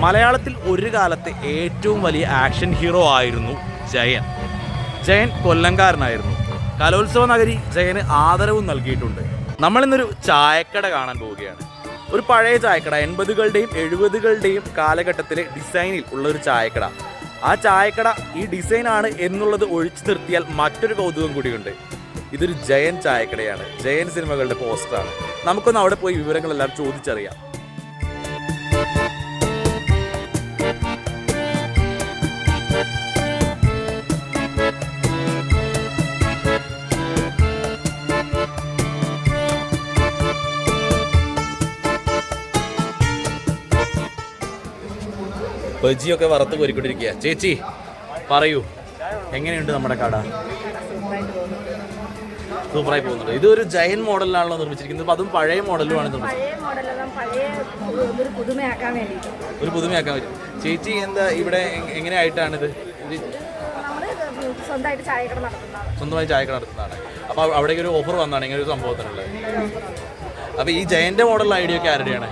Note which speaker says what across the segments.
Speaker 1: മലയാളത്തിൽ ഒരു കാലത്തെ ഏറ്റവും വലിയ ആക്ഷൻ ഹീറോ ആയിരുന്നു ജയൻ. ജയൻ കൊല്ലംകാരനായിരുന്നു. കലോത്സവ നഗരി ജയന് ആദരവും നൽകിയിട്ടുണ്ട്. നമ്മളിന്നൊരു ചായക്കട കാണാൻ പോവുകയാണ്. ഒരു പഴയ ചായക്കട, 80കളുടെയും 70കളുടെയും കാലഘട്ടത്തിലെ ഡിസൈനിൽ ഉള്ളൊരു ചായക്കട. ആ ചായക്കട ഈ ഡിസൈനാണ് എന്നുള്ളത് ഒഴിച്ചു നിർത്തിയാൽ മറ്റൊരു കൗതുകം കൂടിയുണ്ട്. ഇതൊരു ജയൻ ചായക്കടയാണ്. ജയൻ സിനിമകളുടെ പോസ്റ്ററാണ്. നമുക്കൊന്ന് അവിടെ പോയി വിവരങ്ങളെല്ലാം ചോദിച്ചറിയാം. ബജിയൊക്കെ വറുത്ത് കോരിക്കൊണ്ടിരിക്കുക. ചേച്ചി പറയൂ, എങ്ങനെയുണ്ട് നമ്മുടെ കട? സൂപ്പറായി പോകുന്നുണ്ട്. ഇതൊരു ജയൻ മോഡലിലാണല്ലോ നിർമ്മിച്ചിരിക്കുന്നത്. അതും പഴയ മോഡലുമാണ്
Speaker 2: ഒരു പുതുമയാക്കാൻ
Speaker 1: പറ്റും. ചേച്ചി എന്താ ഇവിടെ എങ്ങനെയായിട്ടാണിത്?
Speaker 2: സ്വന്തമായിട്ട് ചായക്കട
Speaker 1: നടത്തുന്നതാണ്. അപ്പോൾ അവിടേക്ക് ഒരു ഓഫർ വന്നാണ് ഇങ്ങനെ ഒരു സംഭവത്തിനുള്ളത്. അപ്പോൾ ഈ ജയന്റെ മോഡൽ ഐഡിയ ഒക്കെ ആരുടെയാണ്?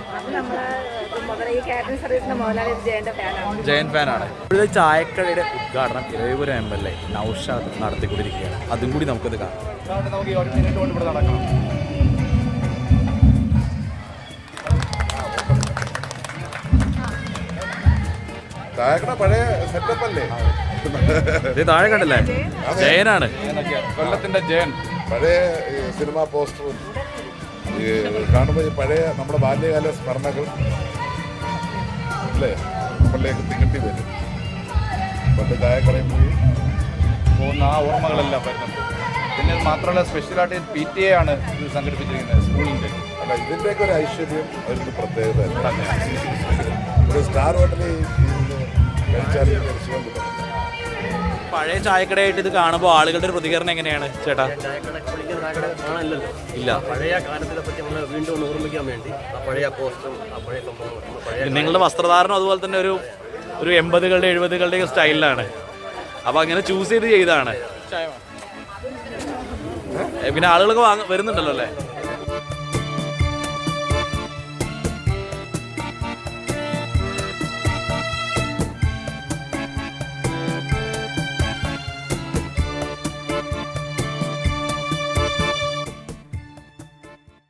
Speaker 1: ജയൻ ഫാനാണ്. ഇപ്പോഴത്തെ ചായക്കടയുടെ ഉദ്ഘാടനം ഇരവിപുരം MLA നൗഷാദ് നടത്തിക്കൊണ്ടിരിക്കുകയാണ്. അതും കൂടി നമുക്കത് കാണാം.
Speaker 3: ചായക്കട പഴയ സെറ്റപ്പ് അല്ലേ?
Speaker 1: ഇത് താഴെ കണ്ടല്ലേ, ജയനാണ്.
Speaker 3: കൊല്ലത്തിന്റെ ജയൻ. പഴയ സിനിമാ പോസ്റ്ററും കാണുമ്പോൾ ഈ പഴയ നമ്മുടെ ബാല്യകാല സ്മരണകൾ അല്ലേ നമ്മളിലേക്ക് തികട്ടി വരും. പണ്ട് ചായക്കടയിൽ പോയി പോകുന്ന ആ ഓർമ്മകളെല്ലാം വരുന്നുണ്ട്.
Speaker 4: പിന്നെ മാത്രമല്ല സ്പെഷ്യലായിട്ട് PTA ആണ് ഇത് സംഘടിപ്പിച്ചിരിക്കുന്നത് സ്കൂളിൻ്റെ.
Speaker 3: അല്ല, ഇതിൻ്റെയൊക്കെ ഒരു ഐശ്വര്യം അതിൻ്റെ പ്രത്യേകത ഒരു സ്റ്റാർ ഹോട്ടലിൽ കഴിച്ചാൽ സുഖം കിട്ടും.
Speaker 1: പഴയ ചായക്കടയായിട്ട് ഇത് കാണുമ്പോൾ ആളുകളുടെ ഒരു പ്രതികരണം എങ്ങനെയാണ് ചേട്ടാ? ഇല്ല,
Speaker 5: പഴയ കാലത്തിനെ പറ്റി നമ്മൾ വീണ്ടും ഒന്ന് ഓർമ്മിക്കാൻ വേണ്ടി ആ പഴയ പോസ്റ്ററും ആ പഴയ സംഭവങ്ങളും.
Speaker 1: നിങ്ങളുടെ വസ്ത്രധാരണം അതുപോലെ തന്നെ ഒരു 80കളുടെ 70കളുടെ സ്റ്റൈലിലാണ്. അപ്പോൾ അങ്ങനെ ചൂസ് ചെയ്താണ്. പിന്നെ ആളുകളൊക്കെ വരുന്നുണ്ടല്ലോ അല്ലേ?